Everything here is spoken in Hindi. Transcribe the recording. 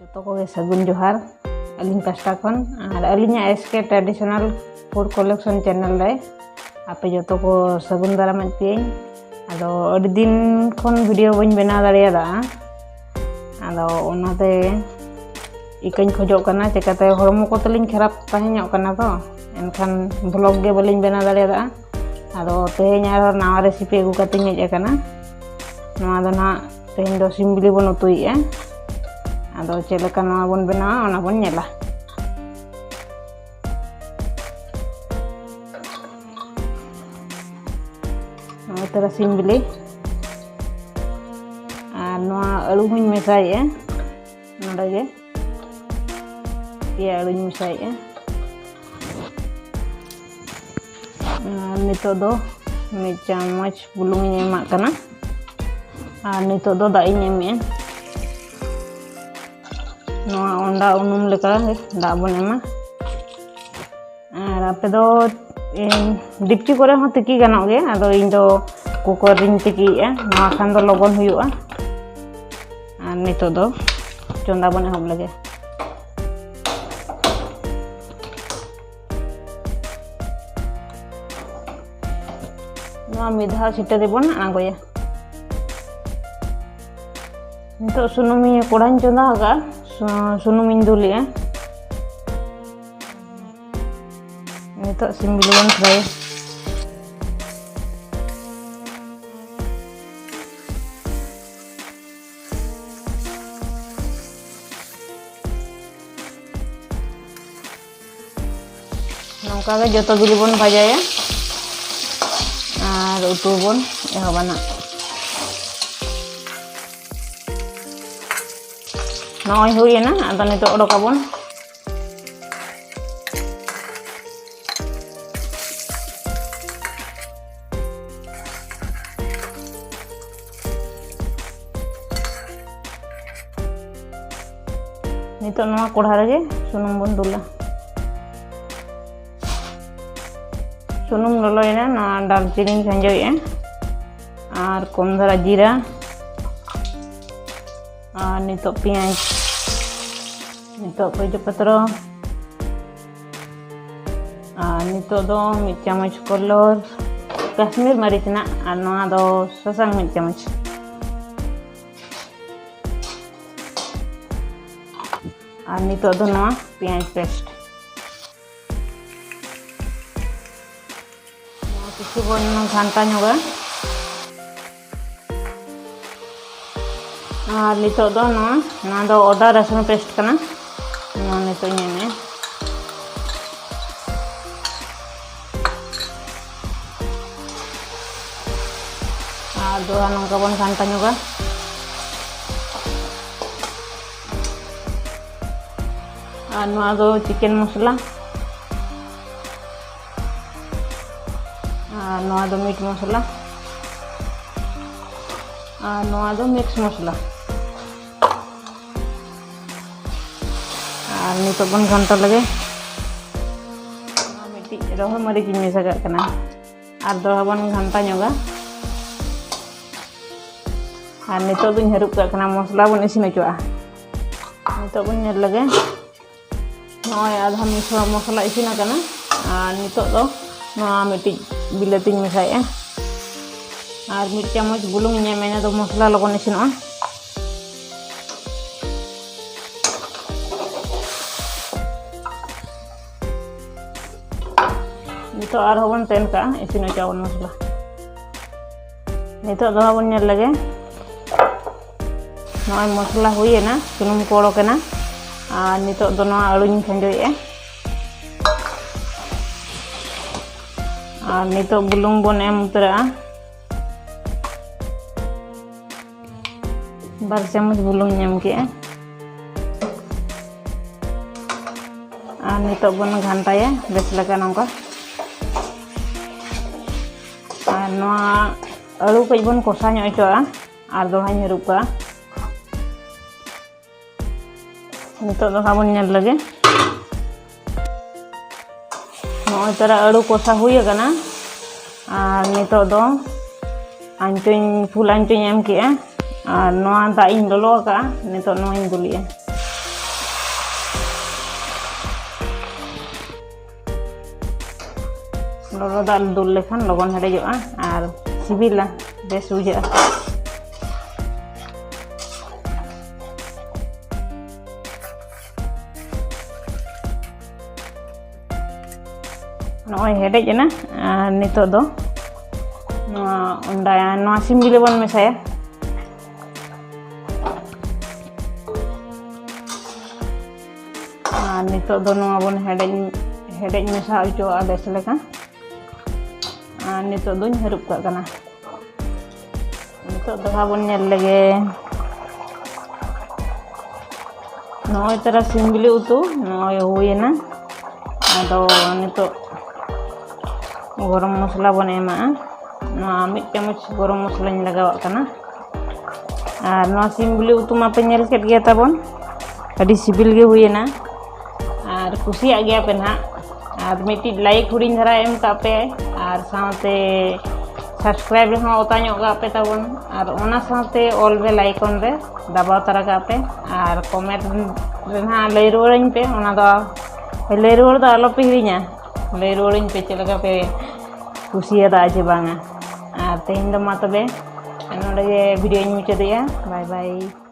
जोतो को सगुन जोहार अलिंग पास्टा खन और अलिंग एसके ट्रेडिशनल फूड कलेक्शन चैनल रे आपे जोतो को सगुन दाराम पे आदो अडी दिन खन वीडियो बन बना दाड़ेयादा आदो ओनाते इकन खोजो कना चिकाते हरमो को तलिंग खराब ताहेñok कना तो एनखान ब्लॉग गे बलिंग बना दाड़ेयादा आदो तेहेñ आरो नावा रेसिपी अगु कातिñ हेज अकाना नोआ दो ना तेहेñ दो सिम बिली बन उतुइया आदो चेलेका नोआ बन बनावा ओना बन नेला नोआ तरा सिम बिली और नोआ आलू हुñ मेसाइया नोडे गे पिया आलू मेसाइया नितो दो मिड चामच बुलुंग एमा कना और नितो दो दाई एमे नोआ ओंडा उनुम लेका दा बन एमा और आपे दो डिपची करे हो तिकी गानोग गे आदो इन दो कुकर रिन तिकीया नोआ खान दो लगन हुयुआ और नितो दो चोंदा बन एहब लगे मिधा सीटे देबन आगोया नितो सुनुम कोड़ाñ चोंदा हगा सुनुम दुलिया नितो सिम बिली बन फ्राई नौका गे जोतो बिली बन भाजाया और उतु बन एहबाना नय हुईना आदो नितो ओडोकाबन नितो नोआ कोढ़ा रेगे सुनुम बन दुला सुनुम ललोयना ना दालचीनी खंजोया और कम धरा जीरा और नितो पियाज नितो तेजपत्र और नितो दो मिड चामच कलर काश्मीर मरीच ना और नोआ दो ससांग मिड चामच और नितो दो नोआ पियाज पेस्ट किसी बन घंटा ñoga और नितो दो ना दो अदा रसुन पेस्ट कना ना नितो ñeme और दो नongka बन घंटा ñoga और नोआ दो चिकेन मसला और नोआ दो मीट मसला और नोआ दो मिक्स मसला और नितो बन घंटा लगे मिट्टी रहो मरीच मेसा कना और दो बन घंटा ñoga और नितो दुñ हरुप कना मसला बन इसिन होचोआ नितो बन नेल लगे नय आधा मिसा मसला इसिन कना और नितो दो नोआ मिट्टी बिलाती मेसाया और मिड चामच बुलुंग एमेना दो मसला लगन इसिनोआ नितो आर हबन तेन का इसिन चावल मसला नितो दो हबन नेल लगे नय मसला हुईना सुनुम को ओडोकेना और नितो दो नोआ आलूñ खंजोया और नितो बुलुंग बन एम उतरा बार चामच बुलुंग एम के और नितो बन घंटाया बेस लगा नौका और नोआ आलू कई बन कषा ñoq होचोआ और दोहाñ हरुप का नितो दो बन नेल लगे नोय तरा आलू कषा हुई कना और नितो दो आंचोñ फुल आंचोñ एम के और नोआ दा इन ललो का नितो नोआ इन दुलिया लोलो दाल दुल लेखान लगन हेडेजोआ और सिबिला बेस बुझा नॉय हेडेज ना नितो दो नवा सिमबिले बन मेसाया नितो दो नवा बन हेडेज मेसा उचोआ बेस लेका नितो दुñ हरुप का कना नितो दो बन नेल लेगे नॉय तरा सिमबिले उतु नॉय हुयना आदो नितो गरम मसला बन एमा मिट चामच गरम मसला लगावा कना और नवा सिमबिले उतु मा पे नेल केट गया ताबन अडी सिबिल गे हुयना और कुसिया गया पे ना और मिट्टी लाइक हुडिंग धरा एम का पे और साथे सब्सक्राइब हो ओताño का पे ताबन और ओना साथे ऑल बे लाइक ऑन रे दबाव तरा का पे और कमेंट रे ना लई रोड़िन पे ओना दो लई रोड़ दो आलो पे हिरिña लई रोड़िन पे चलका पे कुसिया दा जे बांगा और तेन दो मा तबे नोडे वीडियो मुचादेया बाय बाय।